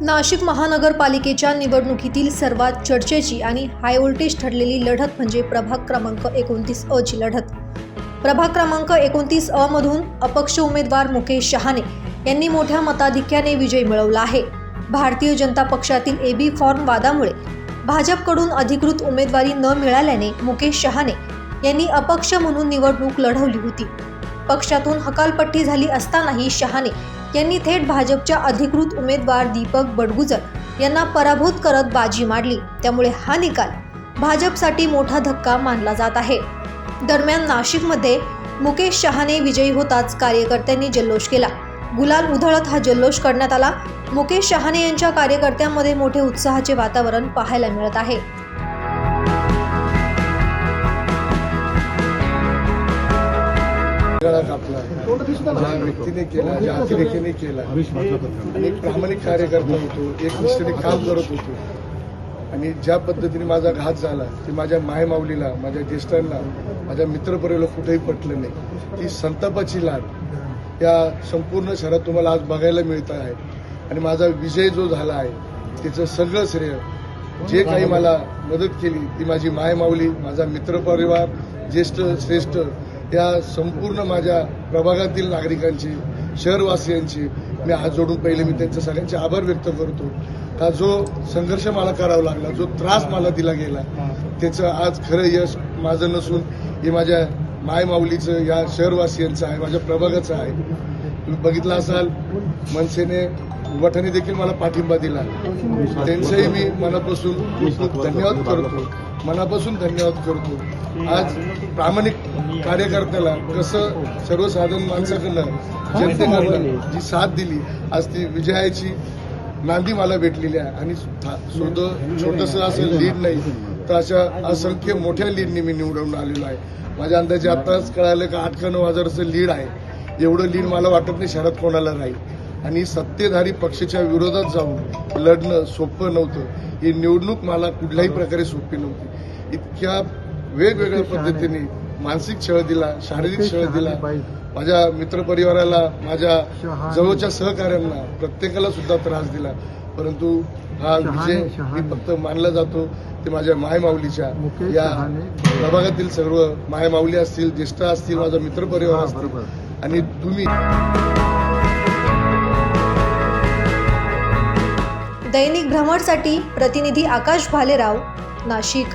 नाशिक महानगरपालिकेच्या निवडणुकीतील सर्वात चर्चेची आणि हाय व्होल्टेज ठरलेली लढत म्हणजे प्रभाग क्रमांक 29 अ ची लढत। प्रभाग क्रमांक 29 अ मधून अपक्ष उमेदवार मुकेश शहाणे यांनी मोठ्या मताधिक्याने विजय मिळवला आहे। भारतीय जनता पक्षातील एबी फॉर्म वादामुळे भाजपकडून अधिकृत उमेदवारी न मिळाल्याने मुकेश शहाणे यांनी अपक्ष म्हणून निवडणूक लढवली होती। पक्षातून हकालपट्टी झाली असतानाही शहाणे यांनी थेट भाजपच्या अधिकृत उमेदवार दीपक बडगुजर यांना पराभूत करत बाजी मारली। त्यामुळे हा निकाल भाजपसाठी मोठा धक्का मानला जात आहे। दरम्यान नाशिकमध्ये मुकेश शहाणे विजयी होताच कार्यकर्त्यांनी जल्लोष केला। गुलाल उधळत हा जल्लोष करण्यात आला। मुकेश शहाणे यांच्या कार्यकर्त्यांमध्ये मोठे उत्साहाचे वातावरण पाहायला मिळत आहे। व्यक्तीने केला, ज्या अतिरेकीने केला, एक प्रामाणिक कार्यकर्ता होतो, एक निष्ठेने काम करत होतो आणि ज्या पद्धतीने माझा घात झाला ते माझ्या मायमाऊलीला, माझ्या ज्येष्ठांना, माझ्या मित्रपरिवाराला कुठेही पटलं नाही। ती संतापाची लाट या संपूर्ण शहरात तुम्हाला आज बघायला मिळत आहे आणि माझा विजय जो झाला आहे त्याचं सगळं श्रेय जे काही मला मदत केली ती माझी मायमाऊली, माझा मित्रपरिवार, ज्येष्ठ श्रेष्ठ या संपूर्ण माझ्या प्रभागातील नागरिकांची, शहरवासियांची मी हात जोडून पहिले मी त्यांचे सगळ्यांचे आभार व्यक्त करतो। का जो संघर्ष मला करावा लागला, जो त्रास मला दिला गेला त्याचं आज खरं यश माझं नसून हे माझ्या मायमाऊलीचं, या शहरवासियांचं आहे, माझ्या प्रभागाचं आहे। तुम्ही बघितलं असाल मनसेने, उभाटाने देखील मला पाठिंबा दिला, त्यांचंही मी मनापासून खूप धन्यवाद करतो, मनापासून धन्यवाद करतो। आज प्रामाणिक कार्यकर्त्याला कसं सर्वसाधारण माणसाकडनं, जनतेकडनं जी साथ दिली, आज ती विजयाची नांदी मला भेटलेली आहे आणि छोटंसं असं लीड नाही तर अशा असंख्य मोठ्या लीडनी मी निवडून आलेलो आहे। माझ्या अंदाजे आताच कळालं का 8 का 9 हजाराचं लीड आहे। एवढं लीड मला वाटत नाही शहरात कोणाला राहील आणि सत्तेधारी पक्षाच्या विरोधात जाऊन लढणं सोपं नव्हतं। ही निवडणूक मला कुठल्याही प्रकारे सोपी नव्हती। इतक्या वेगवेगळ्या पद्धतीने मानसिक छळ दिला, शारीरिक छळ दिला, माझ्या मित्रपरिवाराला, माझ्या जवळच्या सहकाऱ्यांना, प्रत्येकाला सुद्धा त्रास दिला, परंतु हा विजय मी फक्त मानला जातो ते माझ्या मायमाऊलीच्या, या प्रभागातील सर्व मायमाऊली असतील, ज्येष्ठ असतील, माझा मित्रपरिवार असतील आणि तुम्ही। दैनिक भ्रमरसाठी प्रतिनिधी आकाश भालेराव, नाशिक।